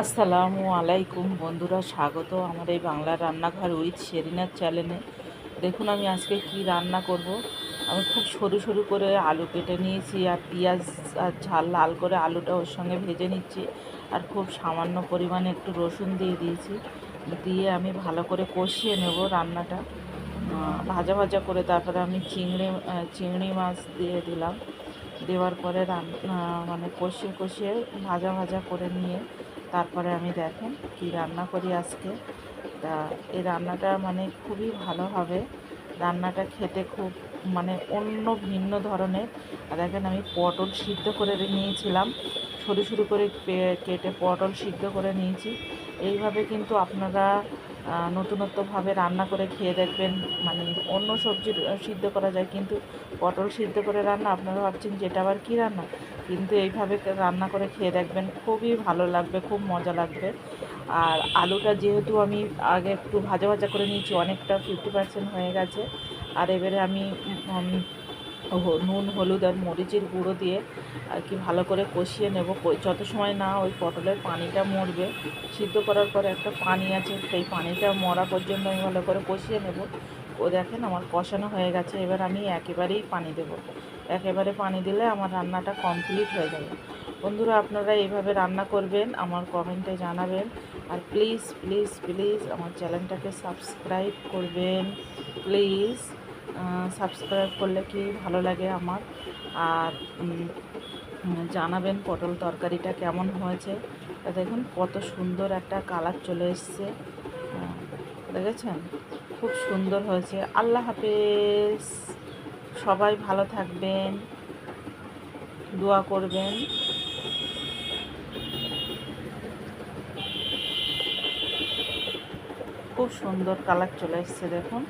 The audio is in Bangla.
আসসালামু আলাইকুম বন্ধুরা, স্বাগত আমার এই বাংলার রান্নাঘর উইথ শেরিনার চ্যানেলে। দেখুন আমি আজকে কি রান্না করব। আমি খুব সরু সরু করে আলু কেটে নিয়েছি, আর পেঁয়াজ আর ঝাল লাল করে আলুটা ওর সঙ্গে ভেজে নিচ্ছি, আর খুব সামান্য পরিমাণে একটু রসুন দিয়ে দিয়েছি। দিয়ে আমি ভালো করে কষিয়ে নেব রান্নাটা, ভাজা ভাজা করে। তারপরে আমি চিংড়ি মাছ দিয়ে দিলাম। দেওয়ার পরে মানে কষিয়ে কষিয়ে ভাজা ভাজা করে নিয়ে তারপরে আমি দেখেন কি রান্না করি আজকে। তা এই রান্নাটা মানে খুবই ভালো হবে। রান্নাটা খেতে খুব মানে অন্য ভিন্ন ধরনের। আর দেখেন আমি পটল সিদ্ধ করে নিয়েছিলাম, সরু সরু করে কেটে পটল সিদ্ধ করে নিয়েছি। এইভাবে কিন্তু আপনারা নতুনত্বভাবে রান্না করে খেয়ে দেখবেন। মানে অন্য সবজি সিদ্ধ করা যায়, কিন্তু পটল সিদ্ধ করে রান্না, আপনারা ভাবছেন যেটা আবার কী রান্না, কিন্তু এইভাবে রান্না করে খেয়ে দেখবেন, খুবই ভালো লাগবে, খুব মজা লাগবে। আর আলুটা যেহেতু আমি আগে একটু ভাজা ভাজা করে নিয়েছি, অনেকটা 50% হয়ে গেছে। আর এবারে আমি নুন হলুদ আর মরিচের গুঁড়ো দিয়ে আর কি ভালো করে কষিয়ে নেব। যত সময় না ওই পটলের পানিটা মরবে, সিদ্ধ করার পরে একটা পানি আছে, সেই পানিটা মরা পর্যন্ত আমি ভালো করে কষিয়ে নেব। ও দেখেন আমার কষানো হয়ে গেছে। এবার আমি একেবারেই পানি দেব। একেবারে পানি দিলে আমার রান্নাটা কমপ্লিট হয়ে যাবে। বন্ধুরা, আপনারা এইভাবে রান্না করবেন, আমার কমেন্টে জানাবেন। আর প্লিজ প্লিজ প্লিজ আমার চ্যানেলটাকে সাবস্ক্রাইব করবেন প্লিজ। সাবস্ক্রাইব করলে কি ভালো লাগে আমার। আর জানাবেন পটল তরকারিটা কেমন হয়েছে। দেখুন কত সুন্দর একটা কালার চলে এসছে, দেখেছেন, খুব সুন্দর হয়েছে। আল্লাহ হাফেজ, সবাই ভালো থাকবেন, দোয়া করবেন। খুব সুন্দর কালার চলে এসছে দেখুন।